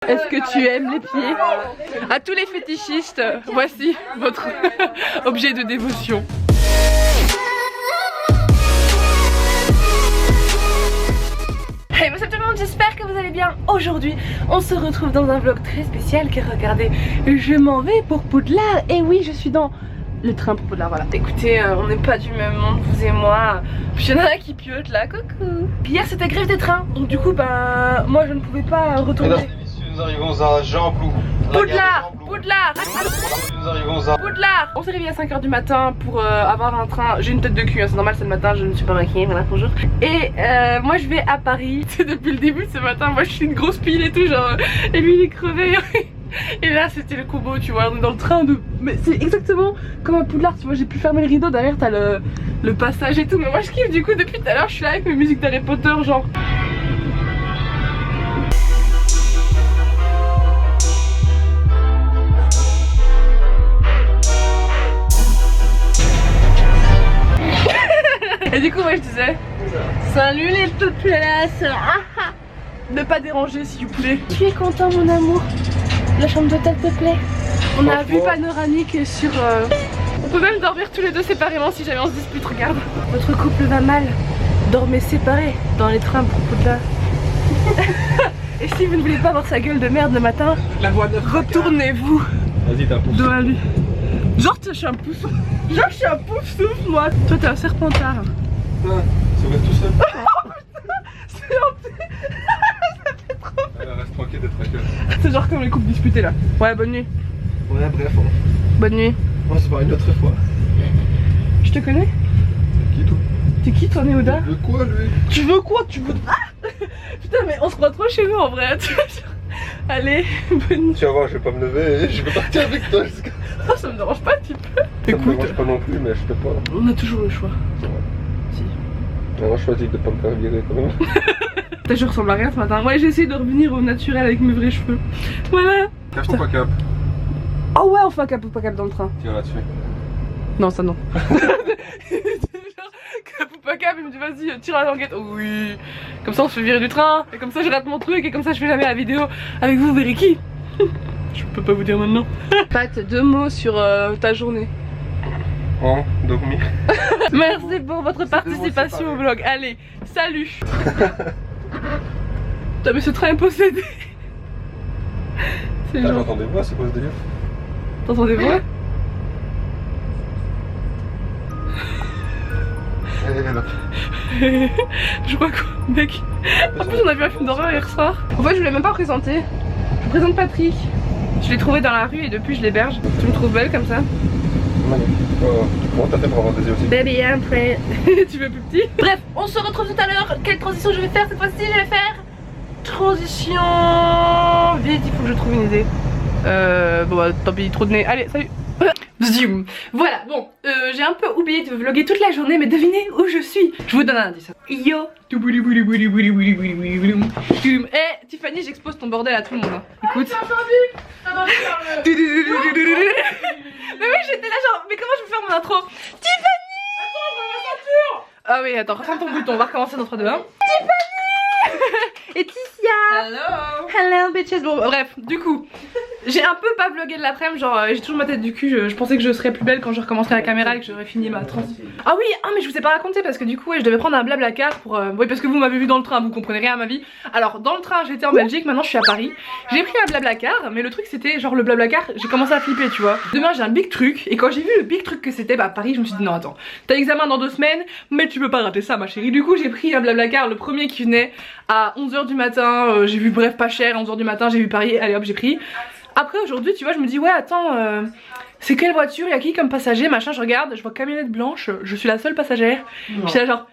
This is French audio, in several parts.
Est-ce que tu aimes les pieds? À tous les fétichistes, voici votre objet de dévotion. Hey, what's up tout le monde, j'espère que vous allez bien. Aujourd'hui, on se retrouve dans un vlog très spécial car regardez, je m'en vais pour Poudlard. Et oui, je suis dans le train pour Poudlard, voilà. Écoutez, on n'est pas du même monde, vous et moi. Puis il y en a un qui piote là, coucou. Puis hier c'était grève des trains, donc du coup, ben, moi je ne pouvais pas retourner. Mesdames et messieurs, nous arrivons à Jean-Clou. Poudlard, Poudlard, Nous arrivons à Poudlard. On s'est réveillé à 5 h du matin pour avoir un train. J'ai une tête de cul, hein, c'est normal, c'est le matin, je ne suis pas maquillée, voilà, bonjour. Et moi je vais à Paris. C'est depuis le début de ce matin, moi je suis une grosse pile et tout, genre. Et lui il est crevé. Et là c'était le combo, tu vois, on est dans le train de... Mais c'est exactement comme à Poudlard, tu vois, j'ai pu fermer le rideau, derrière t'as le passage et tout. Mais moi je kiffe, du coup depuis tout à l'heure je suis là avec mes musiques d'Harry Potter, genre. Et du coup moi je disais salut les populaces. Ne pas déranger s'il vous plaît. Tu es content mon amour? La chambre d'hôtel te plaît? On a vue panoramique sur... On peut même dormir tous les deux séparément si jamais on se dispute, regarde. Votre couple va mal, dormez séparés dans les trains pour Poudlard. Et si vous ne voulez pas voir sa gueule de merde le matin, retournez-vous. Vas-y, t'as un pouce. Devant lui. Genre je suis un pouce. Genre je suis un pouf souffle moi. Toi t'es un serpentard. Ça va tout seul. C'est hanté. Ça fait trop peur. Reste tranquille d'être à cœur. C'est genre comme les couples disputés là. Ouais, bonne nuit. Ouais, bref. Bonne nuit. On se voit une autre fois. Je te connais? Qui tout? T'es qui toi Néoda? De quoi lui? Tu veux quoi? Tu veux... Ah putain mais on se croit trop chez nous en vrai. Allez, bonne nuit. Tu vas voir, je vais pas me lever et je vais partir avec toi jusqu'à... Oh, ça me dérange pas un petit peu. Ça me dérange pas non plus, mais je peux pas. On a toujours le choix. Ouais. Si. On a choisi de pas me faire virer quand même. T'as je ressemble à rien ce matin. Ouais, j'ai essayé de revenir au naturel avec mes vrais cheveux. Voilà. Cap ou pas cap? Oh ouais, on fait un cap ou pas cap dans le train. Tiens là-dessus. Non, ça non. Cap ou pas cap, il me dit vas-y, tire à la languette. Oh oui. Comme ça on se fait virer du train. Et comme ça je rate mon truc. Et comme ça je fais jamais la vidéo avec vous, vous verrez qui. Je peux pas vous dire maintenant. Pat, 2 mots sur ta journée. Oh, dormir. Merci pour votre participation au vlog. Allez, salut. Putain mais ce train est possédé. C'est genre... J'entends des voix, c'est quoi ce délire? T'entends des voix? Je crois que mec. En plus on a vu un film d'horreur hier soir. En fait je voulais même pas présenter. Je vous présente Patrick. Je l'ai trouvé dans la rue et depuis je l'héberge. Tu me trouves belle comme ça? Magnifique. Comment t'as fait pour avoir des yeux aussi? Baby I'm prêt. Tu veux plus petit? Bref, on se retrouve tout à l'heure. Quelle transition je vais faire cette fois-ci? Je vais faire transition. Vite, il faut que je trouve une idée. Bon bah tant pis, trop de nez. Allez, salut. Zoom. Voilà, bon, j'ai un peu oublié de vlogger toute la journée, mais devinez où je suis. Je vous donne un indice. Yo. Eh Tiffany, j'expose ton bordel à tout le monde. Hein. Écoute. Mais oui, j'étais là genre, mais comment je vais faire mon intro? Tiffany. Attends, je ma ceinture. Ah oui, attends, retiens ton bouton, on va recommencer dans 3, 2, 1. Tiffany. Et Ticia. Hello. Hello bitches. Bon bref, du coup j'ai un peu pas vlogué de l'après-midi, genre j'ai toujours ma tête du cul, je pensais que je serais plus belle quand je recommencerai la caméra et que j'aurais fini ma trans. Ah oui, ah mais je vous ai pas raconté parce que du coup ouais, je devais prendre un Blablacar pour... Oui parce que vous m'avez vu dans le train, vous comprenez rien à ma vie. Alors dans le train j'étais en Belgique, maintenant je suis à Paris. J'ai pris un Blablacar, mais le truc c'était genre le Blablacar, j'ai commencé à flipper tu vois. Demain j'ai un big truc et quand j'ai vu le big truc que c'était, bah Paris je me suis dit non attends, t'as examen dans 2 semaines mais tu peux pas rater ça ma chérie. Du coup j'ai pris un Blablacar, le premier qui venait à 11 h du matin, j'ai vu bref pas cher, à 11 h du matin j'ai vu Paris, allez hop j'ai pris. Après aujourd'hui tu vois je me dis ouais attends c'est quelle voiture, il y a qui comme passager machin, je regarde, je vois camionnette blanche, je suis la seule passagère. J'étais là genre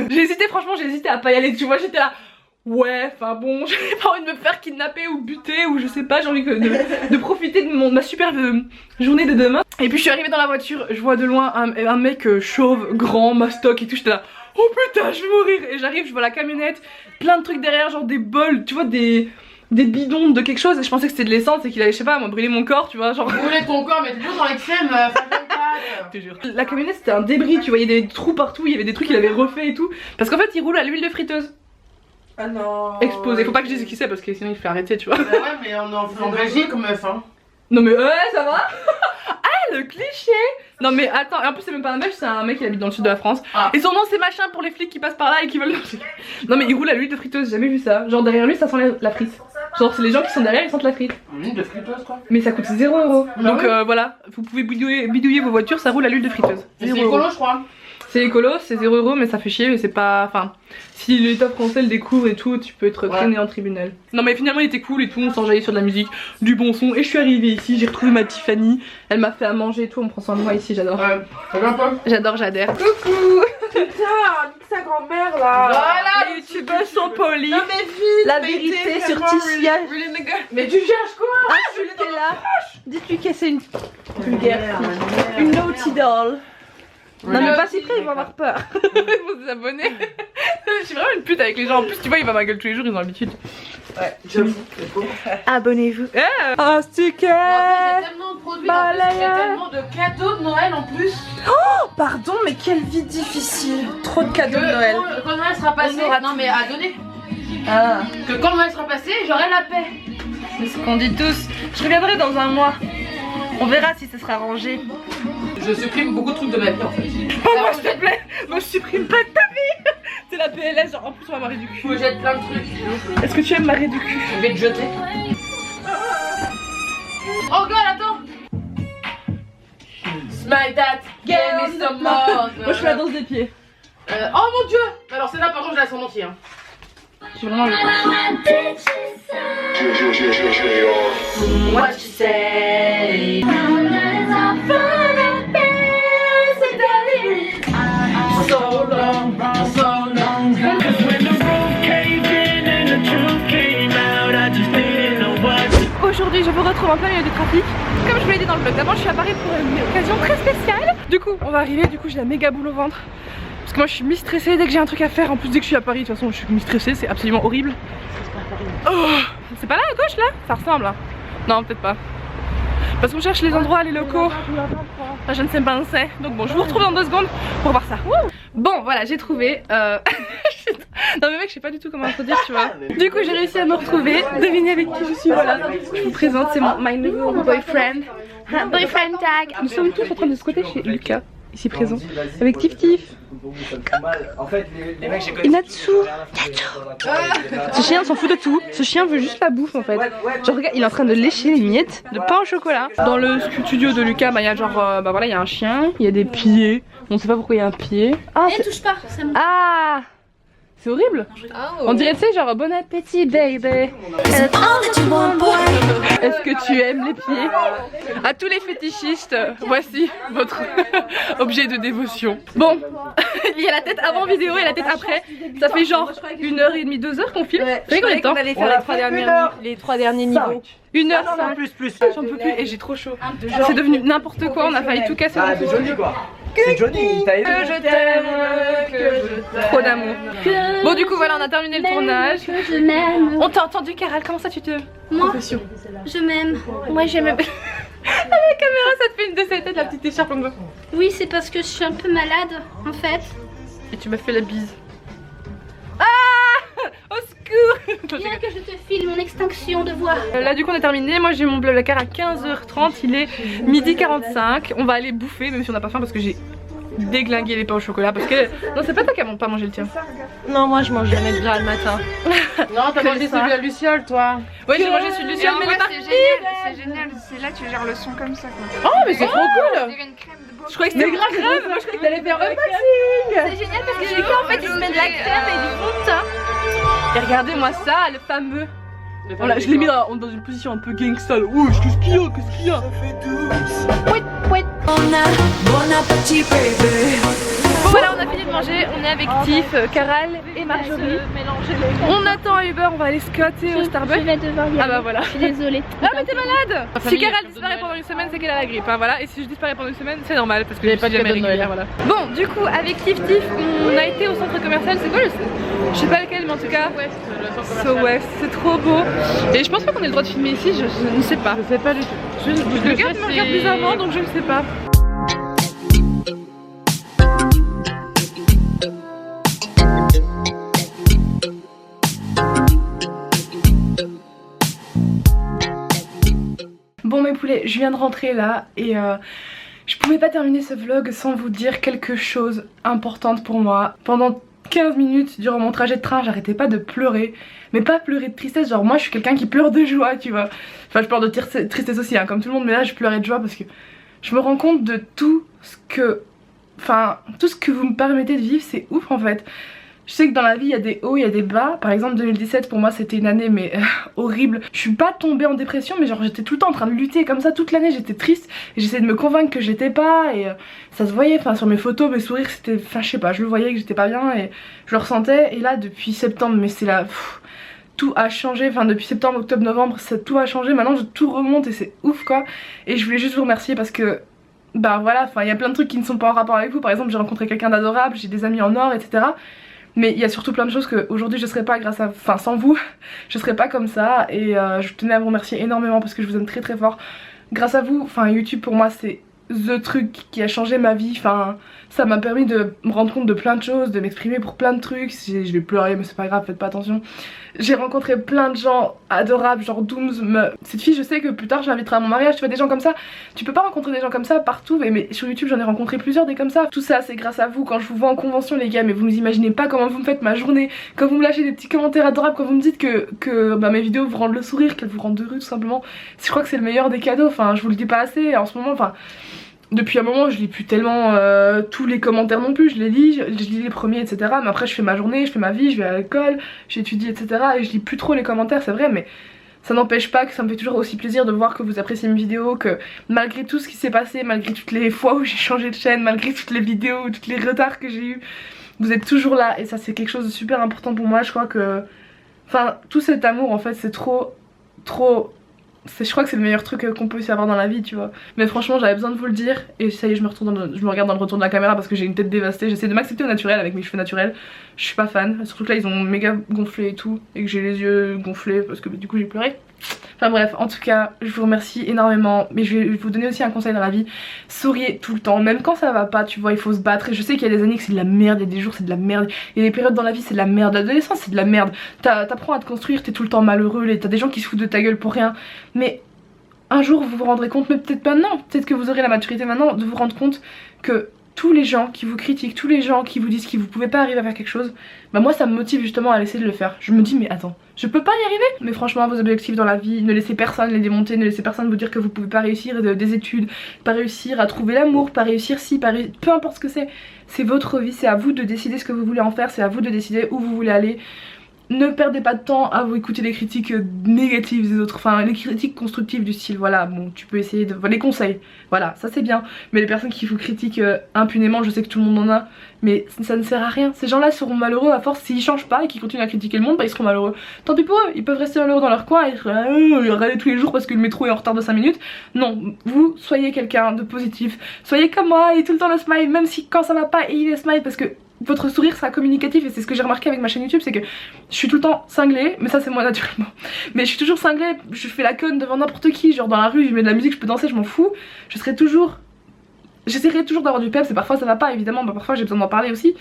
j'ai hésité, franchement j'ai hésité à pas y aller tu vois, j'étais là ouais enfin bon j'avais pas envie de me faire kidnapper ou buter ou je sais pas, j'ai envie de profiter de ma super journée de demain. Et puis je suis arrivée dans la voiture, je vois de loin un mec chauve, grand, mastoc et tout, j'étais là oh putain je vais mourir. Et j'arrive, je vois la camionnette, plein de trucs derrière, genre des bols, tu vois des bidons de quelque chose et je pensais que c'était de l'essence et qu'il allait je sais pas moi brûler mon corps tu vois genre. Brûler ton corps mais t'es toujours dans l'extrême, Je te jure. La camionnette c'était un débris tu vois, il y avait des trous partout, il y avait des trucs qu'il avait refait et tout. Parce qu'en fait il roule à l'huile de friteuse. Ah non. Exposé. Faut pas que je dise qui c'est parce que sinon il fait arrêter, tu vois. Bah ouais, mais on est en Belgique, meuf, hein. Non mais ouais, ça va. Ah, le cliché. Non mais attends, et en plus c'est même pas un belge, c'est un mec qui habite dans le sud de la France. Ah. Et son nom c'est machin pour les flics qui passent par là et qui veulent... Non mais il roule à l'huile de friteuse, j'ai jamais vu ça. Genre derrière lui ça sent la frite. Genre c'est les gens qui sont derrière ils sentent la frite. Une de friteuse, quoi. Mais ça coûte 0 €. Bah Donc ouais. voilà, vous pouvez bidouiller vos voitures, ça roule à l'huile de friteuse. Et c'est 0 écolo, €. je crois. C'est écolo, c'est 0 € mais ça fait chier, mais c'est pas... Enfin, si l'état français le découvre et tout, tu peux être traîné en tribunal. Non mais finalement il était cool et tout, on s'enjaillait sur de la musique, du bon son. Et je suis arrivée ici, j'ai retrouvé ma Tiffany, elle m'a fait à manger et tout, on prend soin de moi ici, j'adore. Ouais, ça va pas? J'adore, j'adhère. Coucou. Putain, nique sa grand-mère là. Voilà, Les youtubeurs sont polis. Non mais vite. La mettez vérité sur vraiment Tissia. really nigga. Mais tu cherches quoi? Ah, Julie est là. Dites-lui que c'est une vulgaire. Une naughty doll. Non mais pas si près, ils vont avoir peur. Ils vont se abonner. Je suis vraiment une pute avec les gens. En plus tu vois, il va ma gueule tous les jours, ils ont l'habitude. Ouais, j'avoue. Abonnez-vous. Oh, En sticker. fait, il y a tellement de produits, en plus, il y a tellement de cadeaux de Noël en plus. Pardon, mais quelle vie difficile. Trop de cadeaux de Noël. Quand Noël sera passé, non mais à donner. Ah. Que quand Noël sera passé, j'aurai la paix. C'est ce qu'on dit tous. Je reviendrai dans un mois. On verra si ce sera rangé. Je supprime beaucoup de trucs de ma vie en fait. Oh moi s'il te plaît, moi je supprime pas de ta vie. C'est la PLS, genre en plus on va marrer du cul. Faut que jette plein de trucs. Est-ce que tu aimes marrer du cul? Je vais te jeter. Oh god, attends. Smile that, give me some more. Moi je fais la danse des pieds. Oh mon dieu. Alors celle-là par contre je la sens entière. Je suis vraiment... What you say? So long, so long. Aujourd'hui je vous retrouve en plein milieu du trafic. Comme je vous l'ai dit dans le vlog d'avant, je suis à Paris pour une occasion très spéciale. Du coup on va arriver, du coup j'ai la méga boule au ventre. Parce que moi je suis mi-stressée dès que j'ai un truc à faire. En plus dès que je suis à Paris, de toute façon je suis mi-stressée, c'est absolument horrible. Oh, c'est pas là à gauche là? Ça ressemble hein. Non peut-être pas. Parce qu'on cherche les endroits, les locaux. Enfin, je ne sais pas où c'est. Donc bon, je vous retrouve dans 2 secondes pour voir ça. Wouh. Bon voilà, j'ai trouvé. Non mais mec, je sais pas du tout comment introduire, tu vois. Du coup, j'ai réussi à me retrouver. Devinez avec qui je suis, voilà. Je vous présente, c'est my nouveau boyfriend. Boyfriend tag. Nous sommes tous en train de squatter chez Lucas, ici présent, avec Tif Tif. En fait, les mecs, j'ai connu. Et Natsu. Ce chien s'en fout de tout. Ce chien veut juste la bouffe en fait. Genre regarde, il est en train de lécher les miettes de pain au chocolat. Dans le studio de Lucas, bah il y a genre, bah voilà, il y a un chien, il y a des pieds. On sait pas pourquoi il y a un pied. Ah, touche pas, ça me... ah, c'est horrible. On dirait, tu sais, genre bon appétit, baby. Est-ce que tu aimes les pieds? À tous les fétichistes, voici votre objet de dévotion. Bon, il y a la tête avant vidéo et la tête après. Ça fait genre 1h30, 2 heures qu'on filme. Vous savez combien de temps? On allait faire les 3 derniers niveaux. 1h05. Plus. J'en peux plus et j'ai trop chaud. C'est devenu n'importe quoi, on a failli tout casser. Ah, c'est Johnny quoi. C'est Johnny, t'as aidé. Que je t'aime, que je t'aime. Trop d'amour. Bon du coup voilà, on a terminé le tournage. Je m'aime. On t'a entendu Caral, comment ça tu te... Moi, Confession. je m'aime. Moi j'aime... À la caméra ça te fait une de sa tête, la petite écharpe en gros. Oui, c'est parce que je suis un peu malade, en fait. Et tu m'as fait la bise. Ah, au secours. Viens que je te file mon extinction de voix. Là du coup on a terminé, moi j'ai mon blablacar à 15h30, il est 12h45. On va aller bouffer même si on n'a pas faim parce que j'ai déglingué les pains au chocolat parce que... Non c'est pas toi qui as pas mangé le tien. Non, moi je mange jamais de gras le matin. Non, t'as mangé celui à Luciole, toi. Ouais j'ai mangé celui de Luciole mais il est parti. C'est génial, c'est là tu gères le son comme ça quoi. Oh mais c'est trop cool. On dirait une crème de beau. Je croyais que c'était grave, moi je croyais que t'allais faire un C'est génial parce que j'ai cru en fait, il se met de la crème et du fond de teint. Et regardez-moi ça, le fameux. Voilà, je l'ai mis dans une position un peu gangsta. Ouh, qu'est-ce qu'il y a? Qu'est-ce qu'il y a? Bon voilà, on a fini de manger, on est avec Tiff, Caral et Marjorie. On attend Uber, on va aller squatter au Je Starbucks. vais devoir y Ah aller. bah voilà. Je suis désolée. Ah mais t'es malade. Si Caral disparaît pendant une semaine, c'est qu'elle a la grippe, hein, voilà. Et si je disparais pendant une semaine, c'est normal parce que je suis jamais régulière, voilà. Bon, du coup, avec Tiff, on a été au centre commercial, c'est quoi je sais pas lequel, mais en tout cas, So West, c'est trop beau. Et je pense pas qu'on ait le droit de filmer ici, je ne sais pas. Je sais pas du tout. Le gars me regarde bizarrement, donc je ne sais pas. Bon mes poulets, je viens de rentrer là et je pouvais pas terminer ce vlog sans vous dire quelque chose d'important pour moi. Pendant 15 minutes durant mon trajet de train, j'arrêtais pas de pleurer. Mais pas pleurer de tristesse, genre moi je suis quelqu'un qui pleure de joie, tu vois. Enfin je pleure de tristesse aussi hein, comme tout le monde, mais là je pleurais de joie parce que je me rends compte de tout ce que... Enfin, tout ce que vous me permettez de vivre, c'est ouf en fait. Je sais que dans la vie il y a des hauts, il y a des bas. Par exemple 2017 pour moi c'était une année mais horrible. Je suis pas tombée en dépression mais genre j'étais tout le temps en train de lutter comme ça toute l'année, j'étais triste. Et j'essayais de me convaincre que je l'étais pas et ça se voyait, enfin sur mes photos, mes sourires c'était... Enfin je sais pas, je le voyais que j'étais pas bien et je le ressentais. Et là depuis septembre, mais c'est là... tout a changé, enfin depuis septembre, octobre, novembre, tout a changé. Maintenant tout remonte et c'est ouf quoi. Et je voulais juste vous remercier parce que... Bah voilà, enfin il y a plein de trucs qui ne sont pas en rapport avec vous. Par exemple j'ai rencontré quelqu'un d'adorable, j'ai des amis en or, etc. Mais il y a surtout plein de choses qu'aujourd'hui je serais pas grâce à... Enfin sans vous, je serais pas comme ça. Et je tenais à vous remercier énormément parce que je vous aime très très fort. Grâce à vous, enfin YouTube pour moi c'est the truc qui a changé ma vie. Enfin ça m'a permis de me rendre compte de plein de choses, de m'exprimer pour plein de trucs. Je vais pleurer mais c'est pas grave, faites pas attention. J'ai rencontré plein de gens adorables, genre Dooms, cette fille je sais que plus tard je l'inviterai à mon mariage, tu vois, des gens comme ça. Tu peux pas rencontrer des gens comme ça partout, mais sur YouTube j'en ai rencontré plusieurs des comme ça. Tout ça c'est grâce à vous. Quand je vous vois en convention les gars, mais vous imaginez pas comment vous me faites ma journée. Quand vous me lâchez des petits commentaires adorables, quand vous me dites que bah, mes vidéos vous rendent le sourire, qu'elles vous rendent heureux tout simplement. Je crois que c'est le meilleur des cadeaux, enfin je vous le dis pas assez en ce moment, enfin... Depuis un moment je lis plus tellement tous les commentaires non plus, je les lis, je lis les premiers etc. Mais après je fais ma journée, je fais ma vie, je vais à l'école, j'étudie etc. Et je lis plus trop les commentaires, c'est vrai, mais ça n'empêche pas que ça me fait toujours aussi plaisir de voir que vous appréciez mes vidéos, que malgré tout ce qui s'est passé, malgré toutes les fois où j'ai changé de chaîne, malgré toutes les vidéos, tous les retards que j'ai eu, vous êtes toujours là et ça c'est quelque chose de super important pour moi. Je crois que... Enfin tout cet amour en fait c'est trop... Je crois que c'est le meilleur truc qu'on peut aussi avoir dans la vie, tu vois. Mais franchement j'avais besoin de vous le dire. Et ça y est, je me regarde dans le retour de la caméra parce que j'ai une tête dévastée. J'essaie de m'accepter au naturel avec mes cheveux naturels. Je suis pas fan, surtout que là ils ont méga gonflé et tout. Et que j'ai les yeux gonflés parce que du coup j'ai pleuré. Enfin bref, en tout cas je vous remercie énormément. Mais je vais vous donner aussi un conseil dans la vie. Souriez tout le temps, même quand ça va pas, tu vois, il faut se battre. Et je sais qu'il y a des années que c'est de la merde, il y a des jours c'est de la merde, il y a des périodes dans la vie c'est de la merde, l'adolescence c'est de la merde. T'apprends à te construire, t'es tout le temps malheureux, t'as des gens qui se foutent de ta gueule pour rien. Mais un jour vous vous rendrez compte, mais peut-être maintenant, peut-être que vous aurez la maturité maintenant de vous rendre compte que tous les gens qui vous critiquent, tous les gens qui vous disent que vous pouvez pas arriver à faire quelque chose, bah moi ça me motive justement à essayer de le faire. Je me dis mais attends, je peux pas y arriver. Mais franchement vos objectifs dans la vie, ne laissez personne les démonter, ne laissez personne vous dire que vous pouvez pas réussir des études, pas réussir à trouver l'amour, pas réussir si, peu importe ce que c'est votre vie, c'est à vous de décider ce que vous voulez en faire, c'est à vous de décider où vous voulez aller. Ne perdez pas de temps à vous écouter les critiques négatives des autres, enfin les critiques constructives du style voilà, bon tu peux essayer de... les conseils, voilà ça c'est bien. Mais les personnes qui vous critiquent impunément, je sais que tout le monde en a, mais ça ne sert à rien. Ces gens là seront malheureux à force, s'ils changent pas et qu'ils continuent à critiquer le monde, bah ils seront malheureux. Tant pis pour eux, ils peuvent rester malheureux dans leur coin et râler tous les jours parce que le métro est en retard de 5 minutes. Non, vous soyez quelqu'un de positif, soyez comme moi et tout le temps le smile, même si quand ça va pas ayez le smile parce que votre sourire sera communicatif. Et c'est ce que j'ai remarqué avec ma chaîne YouTube, c'est que je suis tout le temps cinglée, mais ça c'est moi naturellement, mais je suis toujours cinglée, je fais la conne devant n'importe qui, genre dans la rue je mets de la musique, je peux danser, je m'en fous. J'essaierai toujours d'avoir du peps et parfois ça va pas évidemment, bah parfois j'ai besoin d'en parler aussi.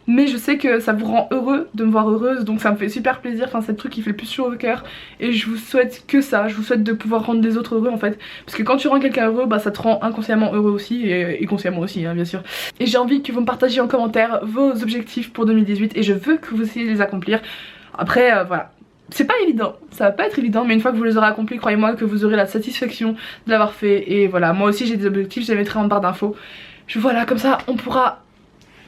Mais je sais que ça vous rend heureux de me voir heureuse, donc ça me fait super plaisir, enfin c'est le truc qui fait le plus chaud au cœur. Et je vous souhaite que ça, je vous souhaite de pouvoir rendre les autres heureux en fait. Parce que quand tu rends quelqu'un heureux, bah ça te rend inconsciemment heureux aussi, et consciemment aussi hein, bien sûr. Et j'ai envie que vous me partagiez en commentaire vos objectifs pour 2018 et je veux que vous essayiez de les accomplir. Après voilà, c'est pas évident, ça va pas être évident, mais une fois que vous les aurez accomplis, croyez-moi que vous aurez la satisfaction de l'avoir fait. Et voilà, moi aussi j'ai des objectifs, je les mettrai en barre d'infos. Voilà, comme ça on pourra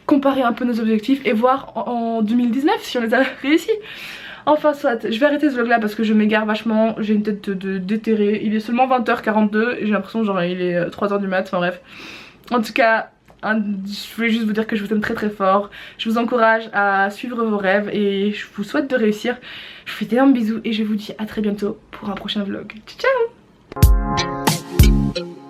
comparer un peu nos objectifs et voir en 2019 si on les a réussis. Enfin soit, je vais arrêter ce vlog là parce que je m'égare vachement, j'ai une tête de déterrée. Il est seulement 20h42 et j'ai l'impression genre il est 3h du mat, enfin bref. En tout cas, je voulais juste vous dire que je vous aime très très fort. Je vous encourage à suivre vos rêves et je vous souhaite de réussir. Je vous fais d'énormes bisous et je vous dis à très bientôt pour un prochain vlog. Ciao ciao.